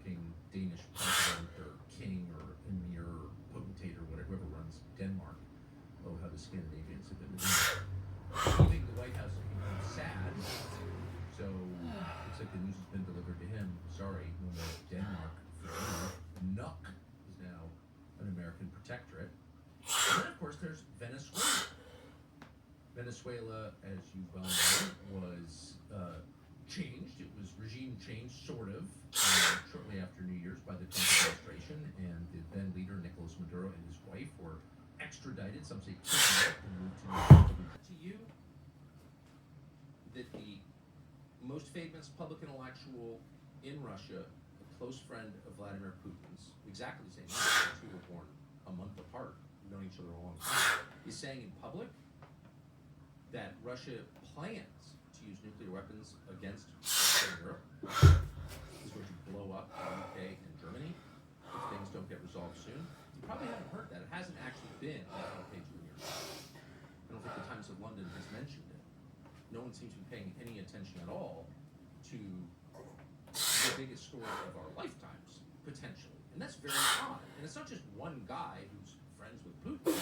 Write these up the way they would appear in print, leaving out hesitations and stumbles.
acting Danish president or king or emir or potentate or whatever, whoever runs Denmark. Oh, how the Scandinavians have been leaving the White House looking sad. So looks like the news has been delivered to him. Sorry, no more Denmark for you. Nuuk is now an American protectorate. And then, of course, there's Venezuela. Venezuela, as you well know, was changed. It was regime changed, sort of, shortly after New Year's by the Trump administration, and the then leader Nicolas Maduro and his wife were extradited. Some say kidnapped and moved to New York. To you, that the most famous public intellectual in Russia, a close friend of Vladimir Putin's, exactly the same age, the two were born a month apart, known each other a long time, is saying in public that Russia plans to use nuclear weapons against Europe, is going to blow up the UK and Germany if things don't get resolved soon. You probably haven't heard that. It hasn't actually been on the front page of the New York Times. I don't think the Times of London has mentioned it. No one seems to be paying any attention at all to the biggest story of our lifetimes, potentially. And that's very odd. And it's not just one guy who's friends with Putin.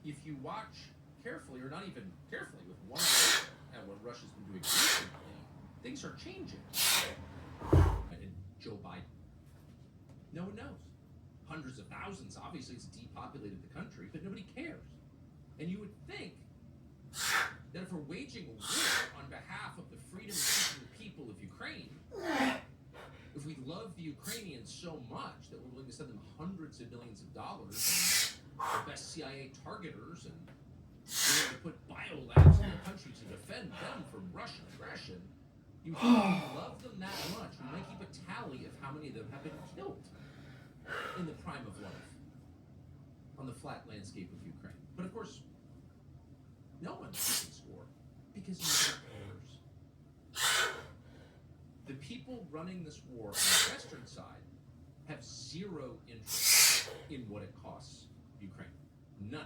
If you watch carefully, or not even carefully, with one eye at what Russia's been doing recently, things are changing. And Joe Biden. No one knows. Hundreds of thousands, obviously it's depopulated the country, but nobody cares. And you would think that if we're waging a war on behalf of the freedom-seeking people of Ukraine, if we love the Ukrainians so much that we're willing to send them hundreds of millions of dollars and the best CIA targeters and we're going to put biolabs in the country to defend them from Russian aggression, you love them that much. We might keep a tally of how many of them have been killed in the prime of life on the flat landscape of Ukraine. But of course, no one's keeping score because nobody cares. The people running this war on the Western side have zero interest in what it costs Ukraine. None.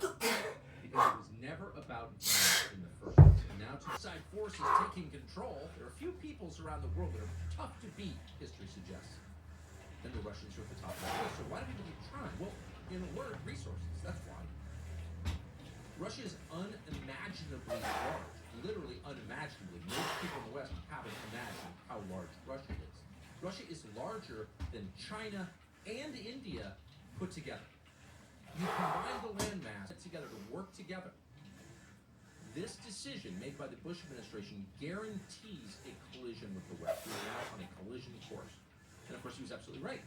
Because it was never about them in the first place. And now to side forces taking control, there are a few peoples around the world that are tough to beat, history suggests. And the Russians are at the top of the list. So why do we keep trying? Well, in a word, resources. That's why. Russia is unimaginably large. Literally unimaginably. Most people in the West haven't imagined how large Russia is. Russia is larger than China and India put together. You combine the landmass together to work together. This decision made by the Bush administration guarantees a collision with the West. We are now on a collision course. And of course he was absolutely right.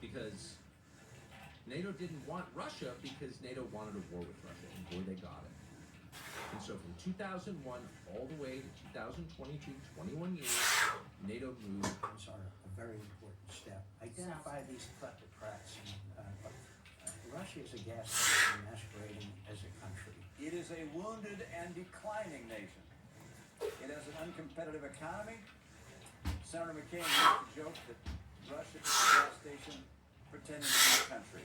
Because NATO didn't want Russia because NATO wanted a war with Russia. And boy, they got it. And so from 2001 all the way to 2022, 21 years, NATO moved. I'm sorry, a very important step. Identify these kleptocrats. Russia is a gas station masquerading as a country. It is a wounded and declining nation. It has an uncompetitive economy. Senator McCain used to joke that Russia is a gas station pretending to be a country.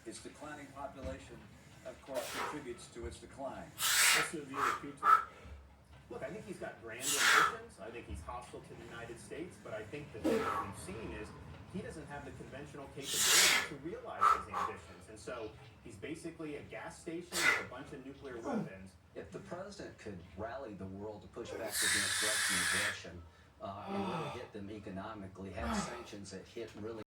Its declining population, of course, contributes to its decline. What's your view of Putin? Look, I think he's got grand ambitions. I think he's hostile to the United States, but I think the thing that we've seen is he doesn't have the conventional capability to realize his ambitions. And so he's basically a gas station with a bunch of nuclear weapons. If the president could rally the world to push back against Russian aggression and really hit them economically, have sanctions that hit really